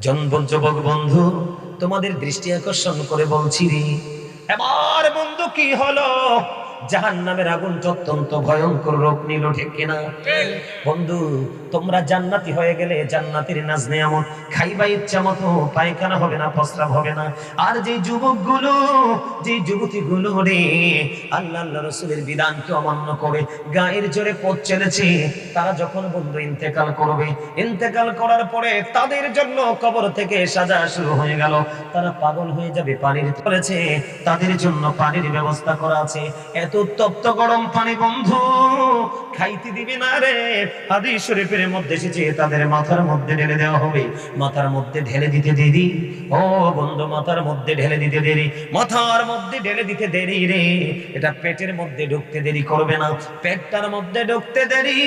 যুবক বন্ধু, তোমাদের দৃষ্টি আকর্ষণ করে বলছি রে, এবার বন্ধু কি হলো? জাহান্নামের আগুনটা অত্যন্ত ভয়ঙ্কর রূপ নিল, ঠিক কিনা? বন্ধু, তোমরা জান্নাতি হয়ে গেলে জান্নাতের নাজ নেয়ামত খাইবা ইচ্ছা মতো, পায়খানা হবে না, প্রস্রাব হবে না। আর যে যুবকগুলো, যে যুবতীগুলো রে আল্লাহ রাসূলের বিধানকে অমান্য করে গায়ের জোরে পথ চলেছে, তারা যখন বন্ধু ইন্তেকাল করবে, ইন্তেকাল করার পরে তাদের জন্য কবর থেকে সাজা শুরু হয়ে গেল। তারা পাগল হয়ে যাবে, পানির তলেছে, তাদের জন্য পানির ব্যবস্থা করা আছে। এত তপ্ত গরম পানি বন্ধু খাইতে দিবে না রে। হাদিস শরীফের মধ্যে এসেছে তাদের মাথার মধ্যে ঢেলে দেওয়া হবে। মাথার মধ্যে ঢেলে দিতে দেরি, ও বন্ধু, মাথার মধ্যে ঢেলে দিতে দেরি, মাথার মধ্যে ঢেলে দিতে দেরি রে। এটা পেটের মধ্যে ঢুকতে দেরি করবে না, পেটটার মধ্যে ঢুকতে দেরি।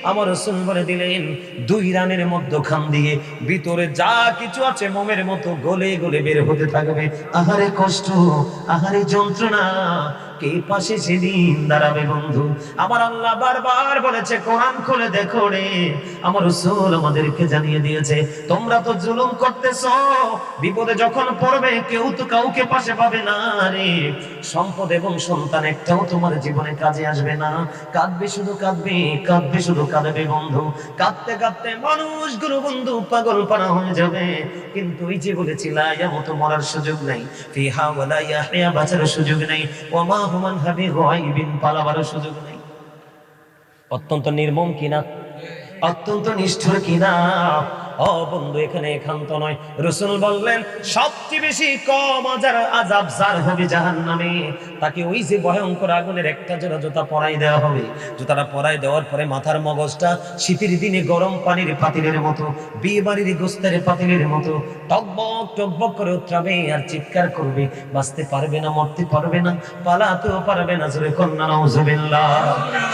আমার রাসূল বলে দিলেন, দুই রানের মধ্যখান দিয়ে ভিতরে যা কিছু আছে মোমের মতো গলে গলে বের হতে থাকবে। আহারে কষ্ট, আহারে যন্ত্রণা, কে পাশে সেদিন দাঁড়াবে বন্ধু? আমার আল্লাহ বারবার বলেছে, কোরআন খুলে দেখো রে। আমার রাসূল আমাদেরকে জানিয়ে দিয়েছে, তোমরা তো জুলুম করতেছো, বিপদে যখন পড়বে কেউ তো কাউকে পাশে পাবে না রে। সম্পদ এবং সন্তান একটাও তোমার জীবনে কাজে আসবে না। কাঁদবে শুধু কাঁদবে, কাঁদবে শুধু কাঁদবে বন্ধু। কাঁদতে কাঁদতে মানুষগুলো বন্ধু পাগল পানা হয়ে যাবে। কিন্তু এই যে বলেছি, লা ইয়ামুতু, মরার সুযোগ নাই, ফিহা ওয়ালা ইয়াহইয়া, বাঁচার সুযোগ নাই, ওমা হুমান হাবি গায়বিন, পালাবার সুযোগ নাই। অত্যন্ত নির্মম কিনা, অত্যন্ত নিষ্ঠুর কিনা? ও বন্ধু, এখানে একান্ত নয়। রাসূল বললেন, সবচেয়ে বেশি কম আযাব যার হবে জাহান্নামে, তাকে ওই যে ভয়ঙ্কর আগুনের একটা জোড়া জুতা পরাই দেওয়া হবে। জুতাটা পরাই দেওয়ার পরে মাথার মগজটা শীতের দিনে গরম পানির পাতিলের মতো, বিয়ে বাড়ির গোস্তের পাতিলের মতো টকবক টকবক করে উঠবে আর চিৎকার করবে। বাঁচতে পারবে না, মরতে পারবে না, পালাতেও পারবে না। জোরে কন্যা নাউজুবিল্লাহ।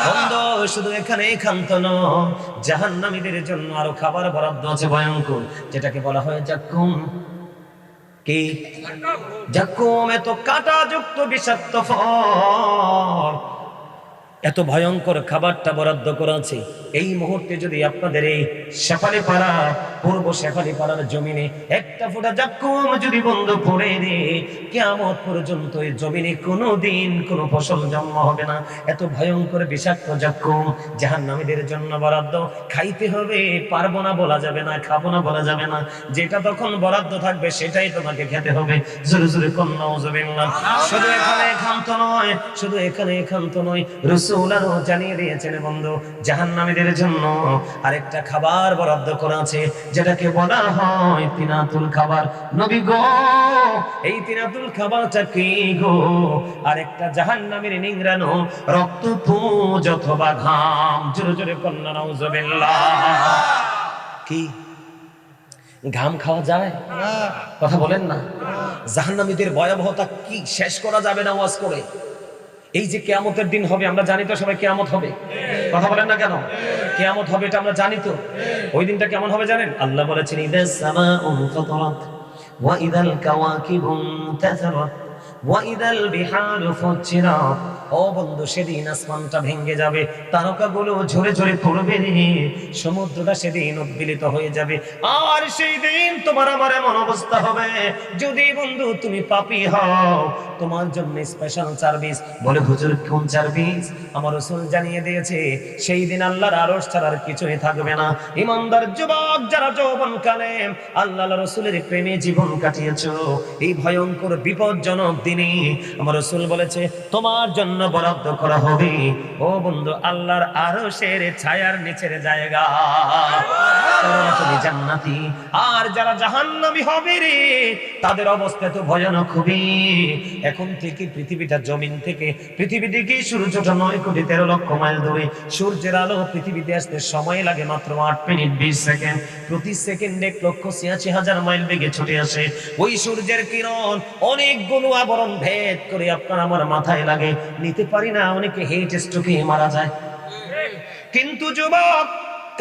বন্ধু, শুধু এখানে একান্ত নয়, জাহান্নামীদের জন্য আরো খাবার বরাদ্দ আছে ভয়ঙ্কর, যেটাকে বলা হয় জাক্কুম। কি জাক্কুম? এত কাঁটাযুক্ত বিষাক্ত ফল, এত ভয়ঙ্কর খাবারটা বরাদ্দ করা আছে। এই মুহূর্তে যদি আপনাদের এই শেফালিপাড়া, পূর্ব শেফালিপাড়ার জমিনে একটা ফোঁটা জাক্কুম যদি বন্ধ পড়ে রে, কিয়ামত পর্যন্ত এই জমিনে কোনোদিন কোনো ফসল জন্ম হবে না। এত ভয়ঙ্কর বিষাক্ত জাক্কুম জাহান্নামীদের জন্য বরাদ্দ। খাইতে হবে, পারবো না বলা যাবে না, খাবো না বলা যাবে না। যেটা তখন বরাদ্দ থাকবে সেটাই তোমাকে খেতে হবে। জোরে জোরে কন্যা নাউজুবিল্লাহ। শুধু এখানে একান্ত নয়, শুধু এখানে একান্ত নয়, রাসূল আরো জানিয়ে দিয়েছেন বন্ধু, জাহান্নামীদের জন্য আরেকটা খাবার বরাদ্দ করা আছে, যেটাকে বলা হয় তিনাতুল খাবার। নবী গো, এই তিনাতুল খাবারটা কি গো? আরেকটা জাহান্নামীর নিংড়ানো রক্তপুঞ্জ অথবা ঘাম। জোরে জোরে কন্যা নাউজুবিল্লাহ। কি ঘাম খাওয়া যায়? কথা বলেন না। জাহান্নামীদের ভয়াবহতা কি শেষ করা যাবে না ওয়াজ করে। এই যে কিয়ামতের দিন হবে, আমরা জানি তো সবাই কিয়ামত হবে। কথা বলেন না কেন? কিয়ামত হবে এটা আমরা জানি তো। ওই দিনটা কেমন হবে জানেন? আল্লাহ বলেছেন, ইদাস সামাউ ফাতারাত ওয়া ইদাল কাওয়াকিবু ইনতাসারাত ওয়া ইদাল বিহারু ফুজ্জিরাত। ও বন্ধু, সেদিন আসমানটা ভেঙে যাবে, তারকাগুলো ঝরে ঝরে পড়বে রে, সমুদ্রটা সেদিন উদ্বেলিত হয়ে যাবে। আর সেই দিন তোমার আমার এমন অবস্থা হবে, যদি বন্ধু তুমি পাপী হও, তোমার জন্য স্পেশাল সার্ভিস। বলে হুজুর, কোন সার্ভিস? আমার রাসূল জানিয়ে দিয়েছে, সেই দিন আল্লাহর আরশ ছাড়ার কিছুই থাকবে না। ইমানদার যুবক যারা যৌবনকালে আল্লাহ রাসূলের প্রেমে জীবন কাটিয়েছো, এই ভয়ঙ্কর বিপজ্জনক দিনে আমার রাসূল বলেছে, তোমার জন্য বরাদ্দ করা হবে, ও বন্ধু, আল্লাহর আরশের ছায়ার নিচের জায়গা। তুমি জান্নাতি। আর যারা জাহান্নামী হবে রে, তাদের অবস্থা তো ভয়ানক হবে। এখন থেকে পৃথিবীটা, জমিন থেকে পৃথিবী থেকে সূর্যটা 9,13,00,000 মাইল দূরে। সূর্যের আলো পৃথিবীতে আসতে সময় লাগে মাত্র 8 মিনিট 20 সেকেন্ড। প্রতি সেকেন্ডে 1,86,000 মাইল বেগে ছুটে আসে। ওই সূর্যের কিরণ অনেকগুলো আবরণ ভেদ করে আপনার আমার মাথায় লাগে, নিতে পারি না, অনেকে হেট স্ট্রোকে মারা যায়। কিন্তু যুবক,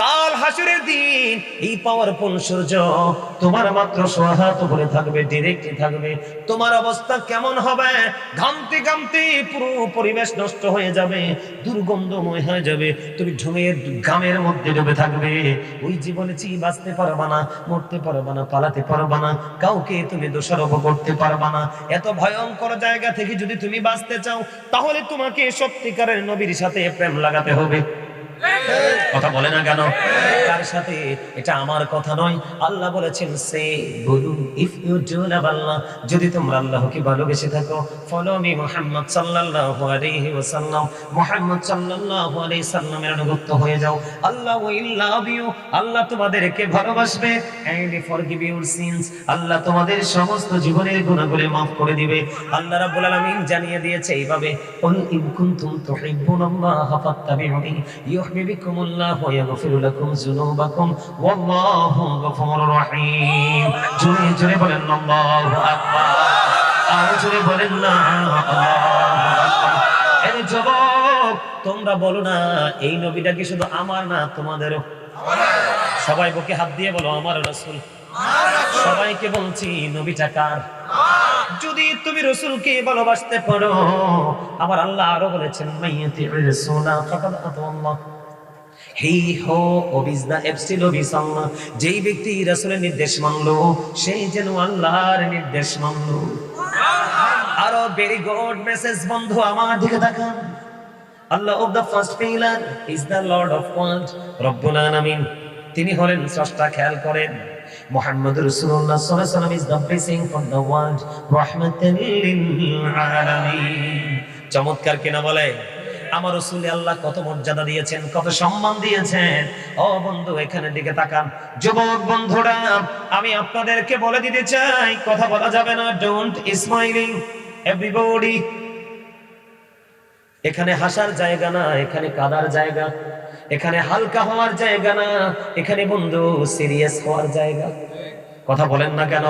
কাল হাসরের দিন এই পাওয়ারফুল সূর্য তোমার মাত্র সোহাত উপরে থাকবে, ডিরেক্টলি থাকবে। তোমার অবস্থা কেমন হবে? ঘামতে ঘামতে পুরো পরিবেশ নষ্ট হয়ে যাবে, দুর্গন্ধময় হয়ে যাবে, তুমি ঢুমের ঘামের মধ্যে ডুবে থাকবে। ওই জীবনে বাঁচতে পারবা না, মরতে পারবা না, পালাতে পারবা না, কাউকে তুমি দোষারোপ করতে পারবা না। এত ভয়ঙ্কর জায়গা থেকে যদি তুমি বাঁচতে চাও, তাহলে তোমাকে সত্যিকারের নবীর সাথে প্রেম লাগাতে হবে। কথা বলে না কেন? কার সাথে? এটা আমার কথা নয়, আল্লাহ বলেছেন সে বলুন ইফ ইউ ডু লাভ আল্লাহ, যদি তোমরা আল্লাহকে ভালোবেসে থাকো, ফলো মি মুহাম্মদ সাল্লাল্লাহু আলাইহি ওয়াসাল্লাম, মুহাম্মদ সাল্লাল্লাহু আলাইহি সাল্লামের অনুগত হয়ে যাও। আল্লাহ উইল লাভ ইউ, আল্লাহ তোমাদেরকে ভালোবাসবে। এন্ড ফরগিভ ইউর সিনস, আল্লাহ তোমাদের সমস্ত জীবনের গুনাহগুলো maaf করে দিবে। আল্লাহ রাব্বুল আলামিন জানিয়ে দিয়েছে এইভাবে, কুল ইন কুনতুম তুহিব্বুনাল্লাহ ফাত্তাবিউনি ইউহিব্বুকুমুল্লাহ ওয়া ইয়াগফির লাকুম যুনুবাকুম ওয়াল্লাহু গফুরুর রহিম। জোরে জোরে বলেন আল্লাহু আকবার, আর জোরে বলেন না আল্লাহু আকবার। এই যুবক, তোমরা বলো না এই নবীটা কি শুধু আমার না, তোমাদেরও? সবাই বুকে হাত দিয়ে বলো আমার রাসূল। সবাইকে বলছি নবীটা কার? যদি তুমি রাসূলকে ভালোবাসতে পারো, আমার আল্লাহ আরো বলেছেন মাইয়াতির রাসূলা ফাকাদ আতাল্লাহ। হি হো ওবিজ দা এবস্টিল ওবিজ আল্লাহ, যেই ব্যক্তি রাসূলের নির্দেশ মানলো সেই যেন আল্লাহর নির্দেশ মানলো। আরো ভেরি গুড মেসেজ বন্ধু, আমার দিকে তাকান। Allah of the first pillar is the lord of world, রব্বুল আলামিন, তিনি হলেন স্রষ্টা। খেয়াল করেন, মুহাম্মদুর রাসূলুল্লাহ সাল্লাল্লাহু আলাইহি ওয়াসাল্লাম is the blessing for the world, রাহমাতাল লিল আলামিন। চমৎকার কিনা বলে? আমার রাসূল আল্লাহ কত মর্যাদা দিয়েছেন, কত সম্মান দিয়েছেন। ও বন্ধু, এখানে দিকে তাকান। যুবক বন্ধুরা, আমি আপনাদেরকে বলে দিতে চাই, কথা বলা যাবে না, ডোন্ট স্মাইলিং এভরিবডি। এখানে হাসার জায়গা না, এখানে কাদার জায়গা। এখানে হালকা হওয়ার জায়গা না, এখানে বন্ধু সিরিয়াস হওয়ার জায়গা। কথা বলেন না কেন?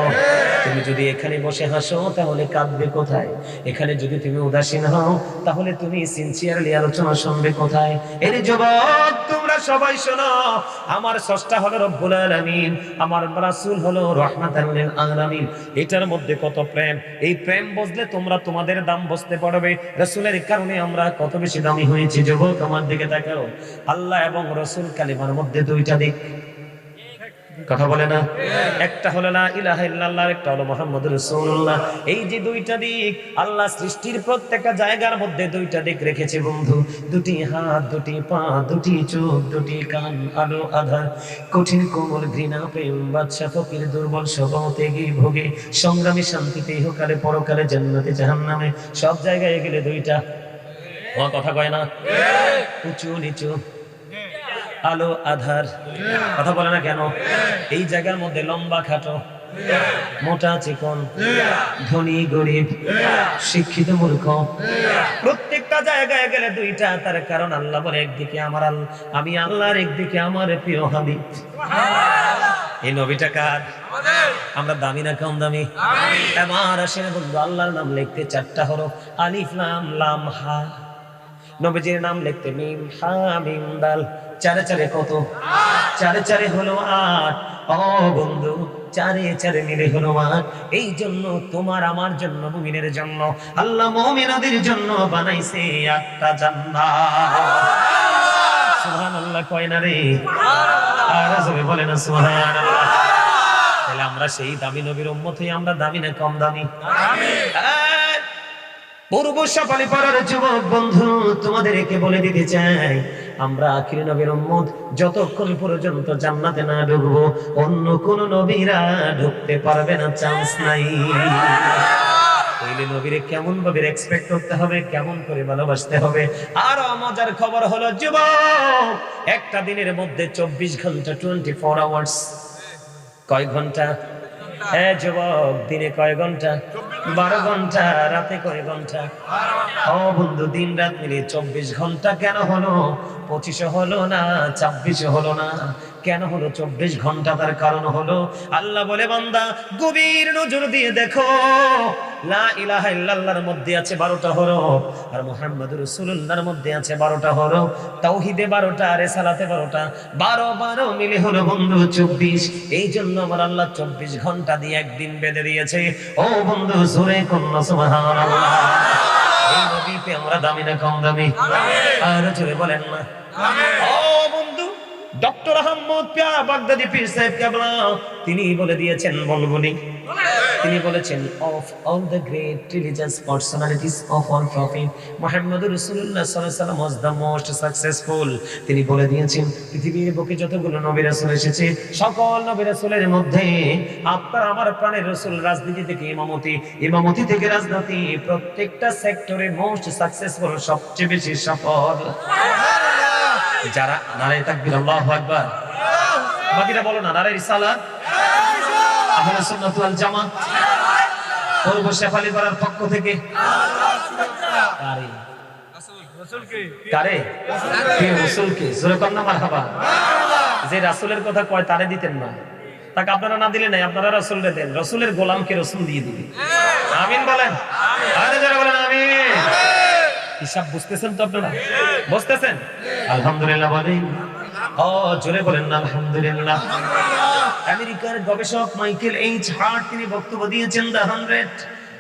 তুমি যদি এখানে বসে হাসো তাহলে কাঁদবে কোথায়? এখানে যদি তুমি উদাসীন হও তাহলে তুমি সিনসিয়ারলি আলোচনা শুনবে কোথায়? এই যুবক, তোমরা সবাই শোনো, আমার স্রষ্টা হলো রব্বুল আলামিন, আমার রাসূল হলো রাহমাতাল লিল আলামিন। এটার মধ্যে কত প্রেম! এই প্রেম বুঝলে তোমরা তোমাদের দাম বুঝতে পারবে। রাসূলের কারণে আমরা কত বেশি দামি হয়েছি। যুবক, আমার দিকে তাকাও। আল্লাহ এবং রাসূল কালিমার মধ্যে দুইটা দিক। কথা বলে না? একটা হলো লা ইলাহা ইল্লাল্লাহ, একটা হলো মুহাম্মাদুর রাসূলুল্লাহ। এই যে দুইটা দিক, আল্লাহ সৃষ্টির প্রত্যেকটা জায়গার মধ্যে দুইটা দিক রেখেছে বন্ধু। দুটি হাত, দুটি পা, দুটি চোখ, দুটি কান, আলো আধার, কঠিন কোমল ঘৃণা, প্রেম, বাদশা ফকির, দুর্বল স্বভাব, ত্যাগী ভোগে, সংগ্রামী, শান্তিতে, ইহকালে পরকালে, জান্নাতে জাহান্নামে, সব জায়গায় গেলে দুইটা। ও কথা কয় না? উঁচু নিচু, আলো আধার। কথা বলে না কেন? এই জায়গার মধ্যে লম্বা খাটো, মোটা চিকন, ধনী গরিব, শিক্ষিত মূর্খ, প্রত্যেকটা জায়গায় গেলে দুইটা। তার কারণ আল্লাহ বলে একদিকে আমার আমি আল্লাহর, একদিকে আমার প্রিয় হাবিব। এই নবীটা কার? আমরা দামি না কম দামি? এবার আসেন বন্ধু, আল্লাহর নাম লিখতে 4টা হরফ, আলিফ লাম লাম হা। নবীজির নাম লিখতে মিম হা মিম দাল। 4 4 কত? 4 4 হলো 8। ও বন্ধু, 4 4 মিলে হলো 8। এই জন্য তোমার আমার জন্য, মুমিনের জন্য আল্লাহ মুমিনদের জন্য বানাইছে 8টা জান্নাত। সুবহানাল্লাহ কয় না রে? আর জোরে বলে না সুবহানাল্লাহ। তাহলে আমরা সেই দামি নবীর উম্মত হই, আমরা দামি না কম দামি? পূর্ব সাফালি পাড়ার যুবক বন্ধু, তোমাদেরকে বলে দিতে চাই, আমরা আখির নবীর উম্মত। যতক্ষণ পর্যন্ত জান্নাতে না ঢুকবো, অন্য কোন নবীরা ঢুকতে পারবে না, চান্স নাই। তাইলে নবীরে কেমন ভাবে এক্সপেক্ট করতে হবে, কেমন করে ভালোবাসতে হবে। আর মজার খবর হলো যুবক, একটা দিনের মধ্যে 24 ঘন্টা, 24 আওয়ার্স। কয় ঘন্টা? যুবক, দিনে কয় ঘন্টা? 12 ঘন্টা। রাতে কয় ঘন্টা? ও বন্ধু, দিন রাত মিলে 24 ঘন্টা কেন হলো? 25 হলো না, 26 হলো না, কেন হলো 24 ঘন্টা? তার কারণ হলো আল্লাহ বলে, বান্দা গভীর নজর দিয়ে দেখো, লা ইলাহা ইল্লাল্লাহর মধ্যে আছে 12টা হরফ, আর মুহাম্মাদুর রাসূলুল্লাহর মধ্যে আছে 12টা হরফ, তাওহীদে 12টা, রিসালাতে 12টা, 12 মিলে হলো বন্ধু 24। এই জন্য আমার আল্লাহ 24 ঘন্টা দিয়ে একদিন বেঁধে দিয়েছে। ও বন্ধু, জোরে কন্না সুবহানাল্লাহ। এই নবীতে আমরা দামি না কম দামি? আর জোরে বলেন না। ও বন্ধু, ডক্টর আহমদ পিয়া বাগদাদি পীর সাহেব কেবলা তিনি বলে দিয়েছেন, বলবনি, তিনি বলেছেন, of all the great religious personalities of all prophet মুহাম্মদুর রাসূলুল্লাহ সাল্লাল্লাহু আলাইহি ওয়াসাল্লাম ওয়াজ দ্য মোস্ট সাকসেসফুল। তিনি বলে দিয়েছেন, পৃথিবীর বুকে যতগুলো নবী রাসূল এসেছে, সকল নবী রাসূলের মধ্যে আপনার আমার প্রাণের রাসূল রাজনীতি থেকে ইমামতি, ইমামতি থেকে রাজনীতি, প্রত্যেকটা সেক্টরে মোস্ট সাকসেসফুল, সবচেয়ে বেশি সফল। যারা নারায়ে তাকবীর, আল্লাহু আকবার, বাকিরা বলো না, নারায়ে রিসালাত, আহলে সুন্নাত ওয়াল জামাত, পূর্ব শেফালী পাড়ার পক্ষ থেকে কারে কারে কে রাসূলকে জোরে কর না মারহাবা। যে রাসূলের কথা কয় তারে দিতেন না, তাকে আপনারা না দিলে নাই, আপনারা রাসূলরে দেন, রাসূলের গোলামকে রাসূল দিয়ে দিবেন। আমিন বলেন, আরে যারা বলেন আমিন। হিসাব বুঝতেছেন তো আপনারা? বুঝতেছেন? আলহামদুলিল্লাহ বলেন। ও জোরে বলেন না আলহামদুলিল্লাহ। আমেরিকার গবেষক মাইকেল এইচ হার্ট তিনি বক্তব্য দিয়েছেন, the 100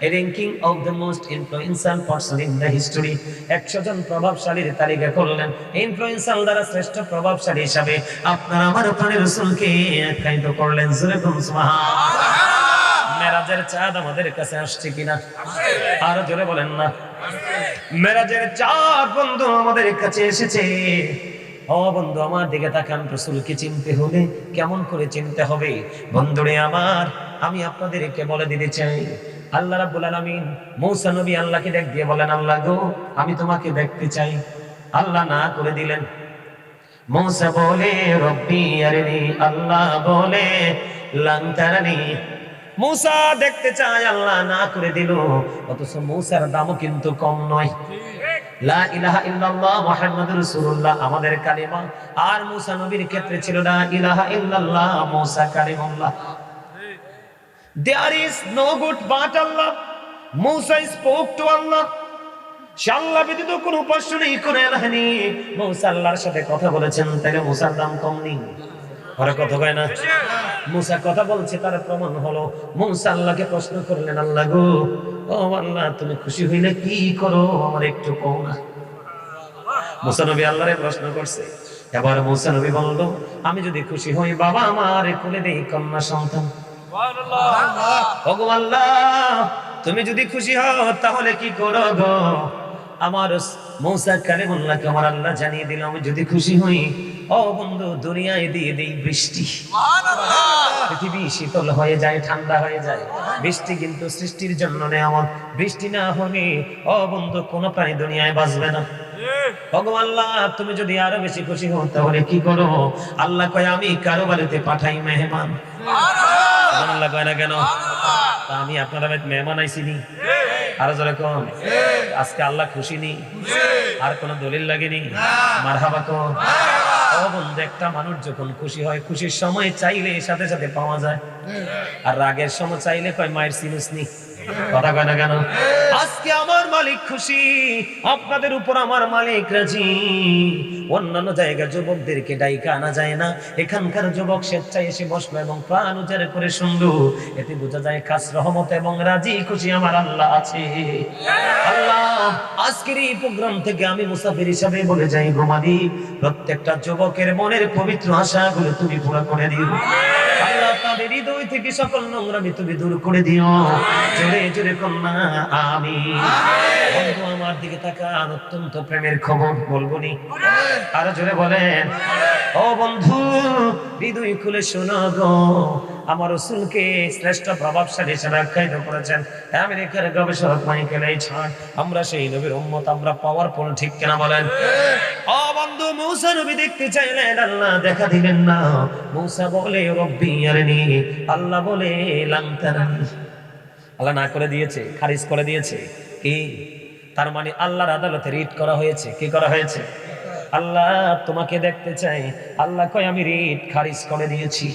a ranking of the most influential person in the history। 100 জন প্রভাবশালীর তালিকা করলেন, ইনফ্লুয়েন্সার দ্বারা শ্রেষ্ঠ প্রভাবশালী হিসাবে আপনার আমার প্রাণের রাসূলকে আখ্যায়িত করলেন। জোরে বলুন সুবহানাল্লাহ। মেরাজের চাঁদ আমাদের কাছে আসছে কিনা? আর জোরে বলেন না। মেরাজের চাঁদ বন্ধু আমাদের কাছে এসেছে। ও বন্ধু, আমার দিকে তাকান, রাসূলকে চিনতে হলে কেমন করে চিনতে হবে? বন্ধুরে আমার, আমি আপনাদেরকে বলে দিতে চাই, আল্লাহ রাব্বুল আলামিন মূসা নবী আল্লাহকে ডাক দিয়ে বলেন, আল্লাহ গো, আমি তোমাকে দেখতে চাই। আল্লাহ না করে দিলেন। মূসা বলে, রব্বি আরিনি, আল্লাহ বলে, লান তারানি। মূসা দেখতে চায়, আল্লাহ না করে দিল। অথচ মূসার দামও কিন্তু কম নয়। লা ইলাহা ইল্লাল্লাহ মুহাম্মাদুর রাসূলুল্লাহ আমাদের কালিমা, আর মূসা নবীর ক্ষেত্রে ছিল লা ইলাহা ইল্লাল্লাহ Musa Kalimullah. There is no good but Allah. Musa spoke to Allah. আল্লাহ ব্যতীত কোনো উপাস্য নেই, কোনো ইলাহ নেই। মূসা আল্লাহর সাথে কথা বলেছেন, তাইলে মূসার দাম কম নেই? ওরা কথা কয় না? মূসা কথা বলছে, তার প্রমাণ হলো মূসা আল্লাহকে প্রশ্ন করলেন, আল্লাহ গো, ও আল্লাহ, তুমি খুশি হইলে কি করো, আমার একটু কও না। মূসা নবী আল্লাহরে প্রশ্ন করছে। এবার মূসা নবী বলল, আমি যদি খুশি হই, বাবা আমার কোলে দেই কন্যা সন্তান। সুবহানাল্লাহ। আল্লাহ, তুমি যদি খুশি হও তাহলে কি করো গো? আমার মূসা কালিমুল্লাহকে আমার আল্লাহ জানিয়ে দিল, আমি যদি খুশি হই, ও বন্ধু, দুনিয়ায় দিয়ে দেই বৃষ্টি। সুবহানাল্লাহ। পৃথিবী শীতল হয়ে যায়, ঠান্ডা হয়ে যায়। বৃষ্টি কিন্তু সৃষ্টির জন্য নেয়ামত। বৃষ্টি না হলে, ও বন্ধু, কোন প্রাণী দুনিয়ায় বাঁচবে না। আল্লাহ, তুমি যদি আরো বেশি খুশি হও তাহলে কি করো? আল্লাহ কয়, আমি কারো বাড়িতে পাঠাই মেহমান। সুবহানাল্লাহ কয় না কেন? আমি আপনার বাড়িতে মেহমান আইছিনি। আরো জোরে কোন, আজকে আল্লাহ খুশি নি? আর কোন দলিল লাগেনি? মারহাবা কোন? ও বন্ধু, একটা মানুষ যখন খুশি হয়, খুশির সময় চাইলে সাথে সাথে পাওয়া যায়, আর রাগের সময় চাইলে কয় মায়ের সিনুসনি। কথা কয় না কেন? আজকে আমার মালিক খুশি, আপনাদের উপর আমার মালিক রাজি। অন্যান্য জায়গার যুবকদেরকে ডাইকা আনা যায় না, এখানকার যুবক স্বেচ্ছায় এসে বসলো এবং প্রাণ উজাড় করে শুনলো। এতে বোঝা যায় খাস রহমত এবং রাজি খুশি আমার আল্লাহ আছে। আল্লাহ, আজকের এই প্রোগ্রাম থেকে আমি মুসাফির হিসাবে বলে যাই, গো মালিক, প্রত্যেকটা যুবকের মনের পবিত্র আশাগুলো তুমি পুরো করে দিও। আল্লাহ, তাদের হৃদয় থেকে সকল নোংরামি তুমি দূর করে দিও। জোরে জোরে কন্যা আমিন। বন্ধু, আমার দিকে তাকান, অত্যন্ত প্রেমের খবর বলবো নি? আরো জোরে বলেন। ও বন্ধু, হৃদয় খুলে শোনো গো, আমার রাসূলকে শ্রেষ্ঠ প্রভাবশালী হিসেবে আখ্যায়িত করেছেন আমেরিকার গবেষক মাইকেল এইচ হার্ট। আমরা সেই নবীর উম্মত, আমরা পাওয়ারফুল, ঠিক কিনা বলেন? ও বন্ধু, মূসা নবী দেখতে চাইলেন, আল্লাহ দেখা দিলেন না। মূসা বলে, রব্বি আরিনি, আল্লাহ বলে, লান তারানি। আল্লাহ না করে দিয়েছে, খারিজ করে দিয়েছে। কি? তার মানে আল্লাহর আদালতে রিট করা হয়েছে। কি করা হয়েছে? আল্লাহ তোমাকে দেখতে চাই। আল্লাহ কয় আমি রিট খারিজ করে দিয়েছি।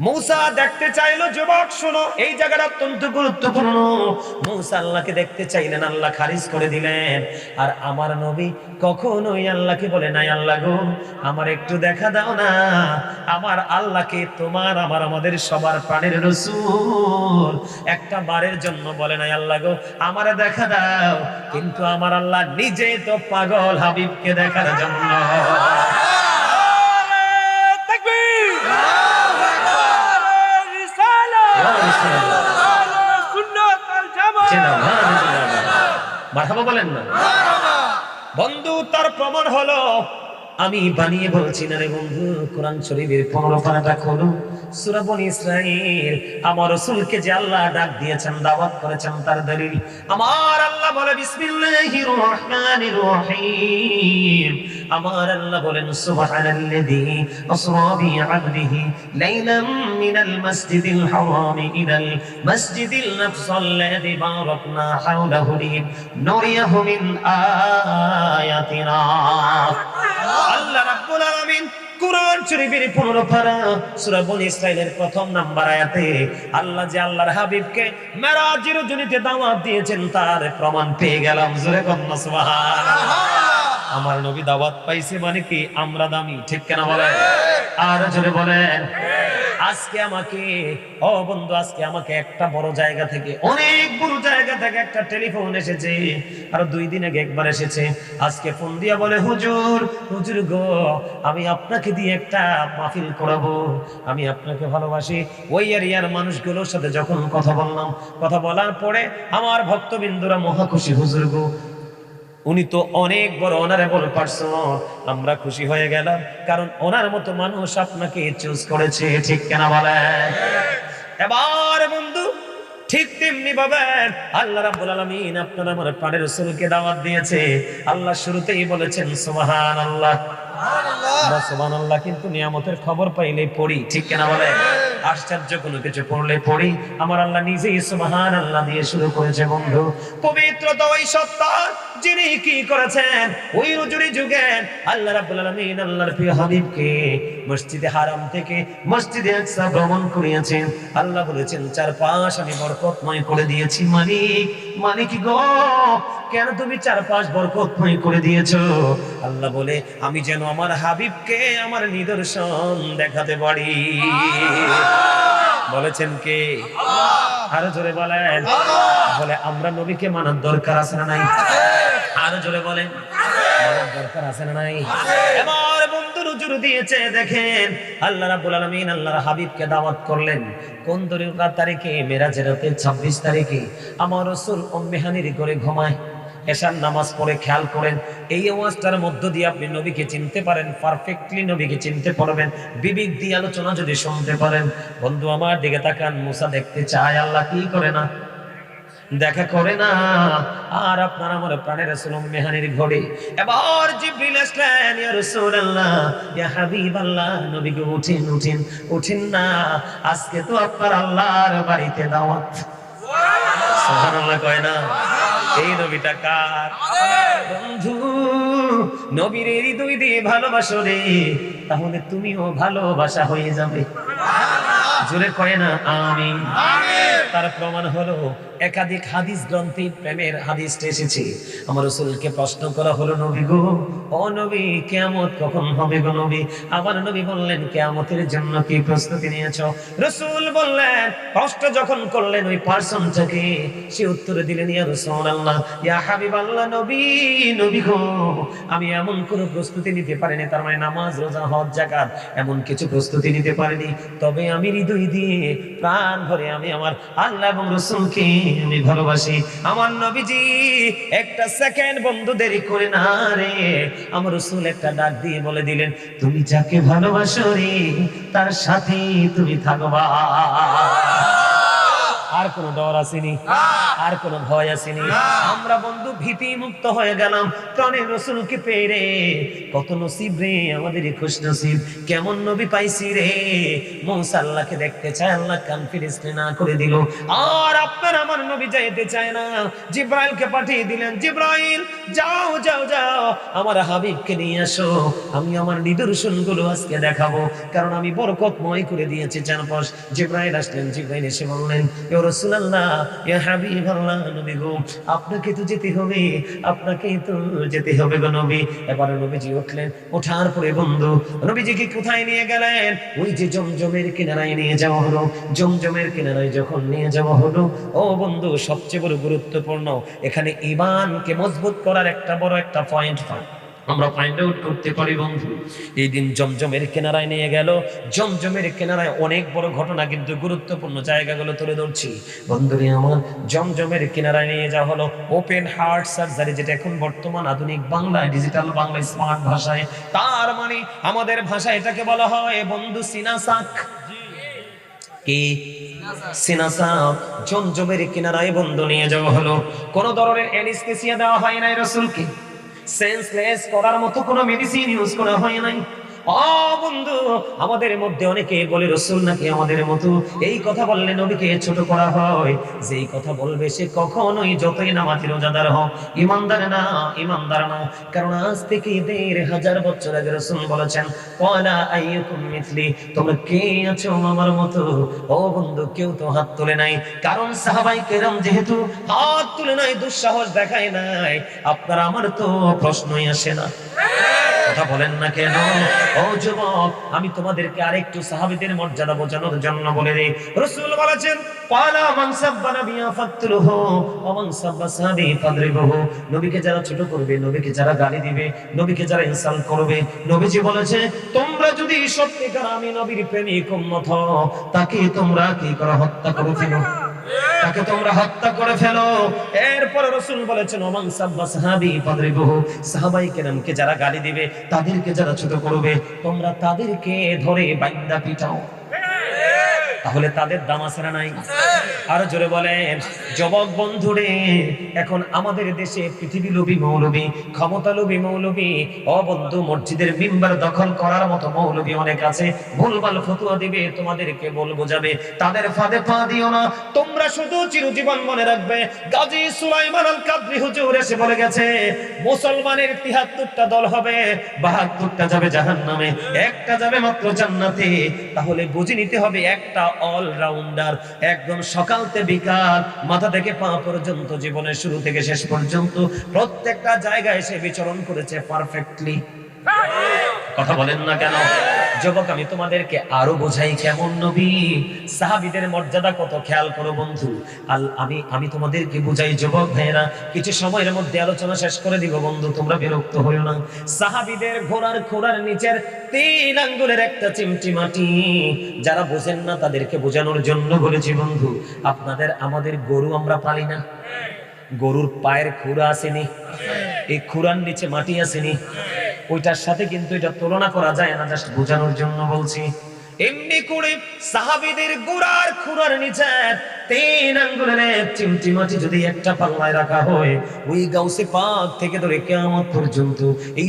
মূসা দেখতে চাইলো, যুবক শোনো, এই জায়গাটা অত্যন্ত গুরুত্বপূর্ণ। মূসা আল্লাহকে দেখতে চাইলেন, আল্লাহ খারিজ করে দিলেন। আর আমার নবী কখনোই আল্লাহকে বলে নাই, আল্লাহ গো আমার একটু দেখা দাও না। আমার আল্লাহকে তোমার আমার আমাদের সবার প্রাণের রাসূল একটা বারের জন্য বলে নাই, আল্লাহ গো আমারে দেখা দাও। কিন্তু আমার আল্লাহ নিজে তো পাগল হাবিবকে দেখার জন্য। মারহাবা বলেন না বন্ধু। তার প্রমাণ হলো, আমি বানিয়ে বলছি না রে বন্ধু। কোরআন শরীফের 15 পারাটা খোলো, সূরা বনী ইসরাঈল। আমার রাসূলকে যে আল্লাহ ডাক দিয়েছেন, দাওয়াত করেছেন, তার দলিল আমার আল্লাহ বলে বিসমিল্লাহির রহমানির রহিম। আমার আল্লাহ বলেন সুবহানাল্লাযী আসরা বিআবদিহি লাইলাম মিনাল মাসজিদিল হারামি ইলাল মাসজিদিল আকসাল্লাযী বারাকনা হাওলাহু লিনুরিয়াহু মিন আয়াতিনা। আল্লাহ রাব্বুল আলামিন কোরআন শরীফের 15 পারা সূরা বনী ইসরাঈলের প্রথম নাম্বার আয়াতে আল্লাহ যে আল্লাহর হাবিবকে মেরাজের জনিতে দাওয়াত দিয়েছেন তার প্রমাণ পেয়ে গেলাম। জোরে কন্না সুবহানাল্লাহ। আমার নবী দাওয়াত পাইছে মানে কি আমরা দামি, ঠিক কেনা বলেন? আর জোরে বলেন। আজকে আমাকে, ও বন্ধু, আজকে আমাকে একটা বড় জায়গা থেকে, অনেক বড় জায়গা থেকে একটা টেলিফোন এসেছে। আর 2 দিন আগে একবার এসেছে। আজকে ফোন দিয়া বলে, হুজুর হুজুর গো আমি আপনাকে দিয়ে একটা মাহফিল করাবো, আমি আপনাকে ভালোবাসি। ওই এরিয়ার মানুষগুলোর সাথে যখন কথা বললাম, কথা বলার পরে আমার ভক্তবৃন্দরা মহা খুশি। হুজুর গো উনি তো অনেক বড় অনারেবল পারসন, আমরা খুশি হয়ে গেলাম, কারণ ওনার মতো মানুষ আপনাকে চুজ করেছে, ঠিক কেনা বলেন? এবার বন্ধু ঠিক তেমনি ভাবে আল্লাহ রাব্বুল আলামিন আপনার আমার প্রাণের রাসূলকে দাওয়াত দিয়েছে। আল্লাহ শুরুতেই বলেছেন সুবহানাল্লাহ। আমরা সুবহানাল্লাহ কিন্তু নিয়ামতের খবর পাইলে পড়ি, ঠিক কেনা বলে? আশ্চর্য কোনো কিছু পড়লে পড়ি। আমার আল্লাহ নিজেই সুবহানাল্লাহ দিয়ে শুরু করেছে। বন্ধু পবিত্রতা ওই সত্তা যিনি কি করেছেন ওই রজনী যুগে আল্লাহ রাব্বুল আলামিন আল্লাহর প্রিয় হাবিবকে মসজিদে হারাম থেকে মসজিদে আকসা ভ্রমণ করিয়েছেন। আল্লাহ বলেছেন চারপাশ আমি বরকতময় করে দিয়েছি। মালিক মালিক গো কেন তুমি চারপাশ বরকতময় করে দিয়েছো? আল্লাহ বলে আমি যেন আমার হাবিবকে আমার নিদর্শন দেখাতে পারি। বলেছেন কে? আরো জোরে বলেন। বলে আমরা নবীকে মানার দরকার আছে না নাই? আরো জোরে বলেন, মানার দরকার আছে না নাই? এবার বন্ধু হুজুর দিয়েছে। দেখেন আল্লাহ রাব্বুল আলামিন আল্লাহর হাবিবকে দাওয়াত করলেন কোন তারিখে? মেরাজের রাতে 26 তারিখে। আমার রাসূল উম্মে হানির ঘরে ঘুমায়, এশার নামাজ পড়ে। খেয়াল করেন এই আওয়াজটার মধ্য দিয়ে আপনি নবীকে চিনতে পারেন, পারফেক্টলি নবীকে চিনতে পারবেন বিবেক দিয়ে আলোচনা যদি শুনতে পারেন। বন্ধু আমার দিকে তাকান, মুসা দেখতে চায়, আল্লাহ কি করে না? দেখা করে না। আর আপনার আমার প্রাণের রাসূল উম্মে হানির ঘরে এবার জিবরিল আসলেন, ইয়া রাসূলুল্লাহ ইয়া হাবিবাল্লাহ, নবী গো উঠেন উঠেন উঠেন না, আজকে তো আপনার আল্লাহর বাড়িতে দাওয়াত। সুবহানাল্লাহ কয় না? এই নবীটা কার? বন্ধু নবীর হৃদয় দিয়ে ভালোবাসো রে, তাহলে তুমিও ভালোবাসা হয়ে যাবে। জোরে কয় না আমিন? তার প্রমাণ হলো একাধিক হাদিস গ্রন্থে প্রেমের হাদিসটা এসেছে। আমার রাসূলকে প্রশ্ন করা হলো, নবী গো ও নবী কিয়ামত কখন হবে গো নবী? আমার নবী বললেন কিয়ামতের জন্য কি প্রস্তুতি নিয়েছো? রাসূল বললেন, প্রশ্ন যখন করলেন ওই পার্সনটাকে, সে উত্তর দিলেন, ইয়া রাসূলুল্লাহ ইয়া হাবিবাল্লাহ, নবী নবী গো আমি এমন কোনো প্রস্তুতি নিতে পারিনি, তার মানে নামাজ রোজা হজ যাকাত এমন কিছু প্রস্তুতি নিতে পারিনি, তবে আমি হৃদয় দিয়ে প্রাণ ভরে আমি আমার আল্লাহ এবং রাসূলকে আমি ভালোবাসি। আমার নবীজি একটা সেকেন্ড বন্ধু দেরি করে না রে, আমার রাসূল একটা ডাক দিয়ে বলে দিলেন, তুমি যাকে ভালোবাসো রে তার সাথে তুমি থাকবা। আর কোনো ডর আসেনি? আর কোনো ভয় আসেনি। আমরা বন্ধু ভীতি মুক্ত হয়ে গেলাম প্রাণের রাসূলকে পেয়ে রে। কত নসিব রে আমাদের, খুশ নসিব। কেমন নবী পাইছি রে। মুসা আল্লাহকে দেখতে চায়, আল্লাহ কনফিডেন্স না করে দিল। আর আপনার আমার নবী যাইতে চায় না, জিব্রাইলকে পাঠিয়ে দিলেন, জিব্রাইল যাও যাও যাও আমার হাবিবকে নিয়ে আসো, আমি আমার নিদর্শনগুলো আজকে দেখাবো, কারণ আমি বরকতময় করে দিয়েছি চারপাশ। জিব্রাইল আসলেন, জিব্রাইল এসে বললেন, ইয়া রাসূলুল্লাহ, ইয়া হাবিবাল্লাহ, নবী গো আপনাকে তো যেতে হবে, আপনাকে তো যেতে হবে গো নবী। এবার নবীজি উঠলেন, ওঠার পরে বন্ধু নবীজিকে কোথায় নিয়ে গেলেন? ওই যে জমজমের কিনারায় নিয়ে যাওয়া হলো। জমজমের কিনারায় যখন নিয়ে যাওয়া হলো, ও বন্ধু সবচেয়ে বড় গুরুত্বপূর্ণ এখানে ঈমানকে মজবুত করার একটা বড় একটা পয়েন্ট আমরা ফাইন্ড আউট করতে পারি বন্ধু। এই দিন জমজমের কিনারায় নিয়ে গেল। জমজমের কিনারায় অনেক বড় ঘটনা, কিন্তু গুরুত্বপূর্ণ জায়গাগুলো তুলে ধরছি বন্ধুরে আমার। জমজমের কিনারায় নিয়ে যাওয়া হলো ওপেন হার্ট সার্জারি, যেটা এখন বর্তমান আধুনিক বাংলায়, ডিজিটাল বাংলায়, স্মার্ট ভাষায়, তার মানে আমাদের ভাষায় এটাকে বলা হয় বন্ধু সিনাসাক। কি সিনাসাক? জমজমের কিনারায় বন্ধু নিয়ে যাওয়া হলো। কোন ধরনের অ্যানেস্থেসিয়া দেওয়া হয় নাই রাসূলকে, সেন্সলেস করার মতো কোনো মেডিসিন ইউজ করা হয় নাই। ও বন্ধু, আমাদের মধ্যে অনেকে বলে রাসূল নাকি আমাদের মতো। এই কথা বললে নবীকে ছোট করা হয়। যেই কথা বলবে সে কখনোই যতই নামাজি রোজাদার হোক ইমানদার না, ইমানদার না। কারণ আজ থেকে ১৫০০ বছর আগে রাসূল বলেছেন, ওয়ালা আইয়ুকুম মিথলি, তোমরা কে আছো আমার মতো? ও বন্ধু, কেউ তো হাত তোলে নাই, কারণ সাহাবায়ে কেরাম যেহেতু হাত তুলে নাই, দুঃসাহস দেখায় নাই, আপনার আমার তো প্রশ্নই আসে না। কথা বলেন না কেন? ও যুবক, আমি তোমাদেরকে আরেকটু সাহাবীদের মর্যাদা বোঝানোর জন্য বলে দেই। রাসূল বলেছেন, পালা মান সাব্বা নাবিয়া ফাকতুলহু ওয়া মান সাব্বা সাহাবী ফাদরিবহু। নবীকে যারা ছোট করবে, নবীকে যারা গালি দিবে, নবীকে যারা ইনসাল্ট করবে, নবীজি বলেছে, তোমরা যদি সত্যিকার আমি নবীর প্রেমিক উম্মত হও, তাকে তোমরা কি করো? হত্যা করে ফেলো, তাকে তোমরা হত্যা করে ফেলো। এরপর রাসূল বলেছেন, ওমান সাব্বা সাহাবী ফাদরিবহু, সাহাবায়ে কেরামকে যারা গালি দিবে, তাদেরকে যারা ছোট করবে, তোমরা তাদেরকে ধরে বাইন্দা পিটাও। তাহলে তাদের দাম আছে না নাই? আরো জোরে বলেন। যুবক বন্ধুরে, এখন আমাদের দেশে পৃথিবী লোভী মৌলবী, ক্ষমতা লোভী মৌলবী, ও বন্ধু মসজিদের মিম্বার দখল করার মতো মৌলবী অনেক আছে। ভুলভাল ফতোয়া দিবে, তোমাদেরকে বলবো যাবে, তাদের ফাঁদে পা দিও না। তোমরা শুধু চিরজীবন মনে রাখবে, গাজী সুলাইমান আল কাদরি হুজুর এসে বলে গেছে, মুসলমানের ৭৩টা দল হবে, ৭২টা যাবে জাহান্নামে, একটা যাবে মাত্র জান্নাতে। তাহলে বুঝে নিতে হবে, একটা অলরাউন্ডার, একদম সকাল থেকে বিকাল, মাথা থেকে পা পর্যন্ত, জীবনের শুরু থেকে শেষ পর্যন্ত প্রত্যেকটা জায়গায় সে বিচরণ করেছে পারফেক্টলি। কথা বলেন না কেন? যুবক, আমি তোমাদেরকে আরো বোঝাই কেমন নবী, সাহাবীদের মর্যাদা কত, খেয়াল করো বন্ধু। আমি তোমাদেরকে বুঝাই যুবক ভাইরা, কিছু সময়ের মধ্যে আলোচনা শেষ করে দিব বন্ধু, তোমরা বিরক্ত হইও না। সাহাবীদের ঘোড়ার খোড়ার নিচের ৩ আঙ্গুলের একটা চিমটি মাটি, যারা বোঝেন না তাদেরকে বোঝানোর জন্য বলেছি বন্ধু। আপনাদের আমাদের গরু আমরা পালি না, গরুর পায়ের খুরা আসেনি, এই খুরার নিচে মাটি আসেনি, ওইটার সাথে কিন্তু এটা তুলনা করা যায় না, জাস্ট বোঝানোর জন্য বলছি। এমনি করে সাহাবীদের গোড়ার খুরার নিচে ৩ আঙ্গুলের এক চিমটি মাটি যদি একটা পাল্লায় রাখা হয়, ওই গাউসে পাক থেকে ধরে কিয়ামত পর্যন্ত এই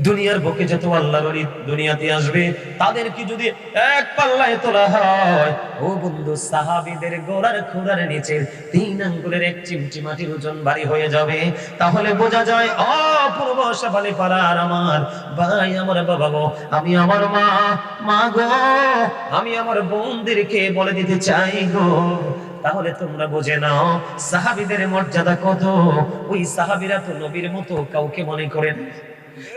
দুনিয়ার বুকে যত আল্লাহর ওলি দুনিয়াতে আসবে, তাদেরকে যদি এক পাল্লায় তোলা হয়, ও বন্ধু সাহাবীদের গোড়ার খুরার নিচে ৩ আঙ্গুলের এক চিমটি মাটির ওজন ভারী হয়ে যাবে। তাহলে বোঝা যায়, অপূর্ব সাফালি পাড়ার আমার ভাই, আমার বাবা গো, আমি আমার মা গো, আমি আমার বোনদেরকে বলে দিতে চাই গো, তাহলে তোমরা বুঝে নাও সাহাবীদের মর্যাদা কত। ওই সাহাবীরা তো নবীর মতো কাউকে মনে করেন,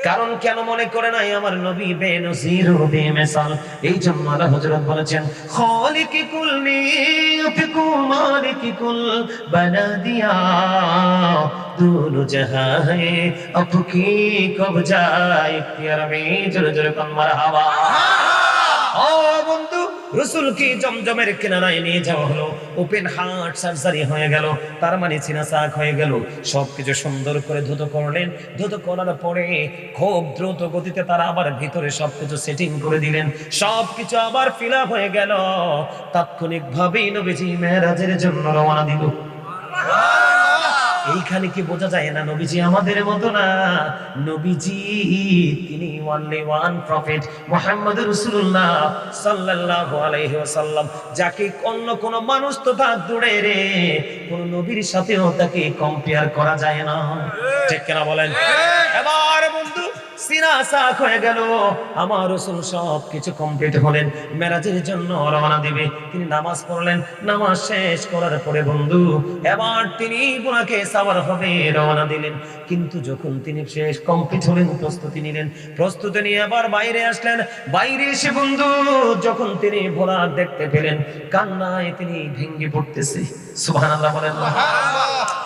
কারণ কেন মনে করে নাই? আমার নবী বেনজির বেমিসাল। এই জন্য আল্লাহ হযরত বলেছেন, খালিকি কুল নিয়তিকু মালিকি কুল বানাদিয়া দুনু জাহায়ে আপকি কবজা ইখতিয়ার মে। জোরে জোরে কোন মারহাবা। ও বন্ধু, রাসূলকে জমজমের কিনারায় নিয়ে যাওয়া হলো, ওপেন হার্ট সার্জারি হয়ে গেল, তার মানে সিনাসাক হয়ে গেল। সবকিছু সুন্দর করে ধুত করলেন। ধুত করার পরে খুব দ্রুত গতিতে তারা আবার ভিতরে সবকিছু সেটিং করে দিলেন, সবকিছু আবার ফিল আপ হয়ে গেল। তাৎক্ষণিকভাবেই নবীজি মেরাজের জন্য রওনা দিল। এইখানে কি বোঝা যায় না নবীজি আমাদের মতো না? নবীজি তিনি অনলি ওয়ান প্রফেট মুহাম্মদুর রাসূলুল্লাহ সাল্লাল্লাহু আলাইহি ওয়াসাল্লাম, যাকে অন্য কোন মানুষ তো তার দূরে রে, কোন নবীর সাথেও তাকে কম্পেয়ার করা যায় না। ঠিক কিনা বলেন? এবার বন্ধু সিনা সাক হয়ে গেল, আমার রাসূল সব কিছু কমপ্লিট হলেন, মেরাজের জন্য রওনা দিবে। তিনি নামাজ পড়লেন, নামাজ শেষ করার পরে বন্ধু এবার তিনি বুরাকে সাওয়ার হবে রওনা দিলেন। কিন্তু যখন তিনি শেষ কমপ্লিট হলেন, প্রস্তুতি নিলেন, প্রস্তুতি নিয়ে আবার বাইরে আসলেন। বাইরে এসে বন্ধু যখন তিনি বুরাক দেখতে পেলেন, কান্নায় তিনি ভেঙে পড়তেছে। সুবহানাল্লাহ বলেন না?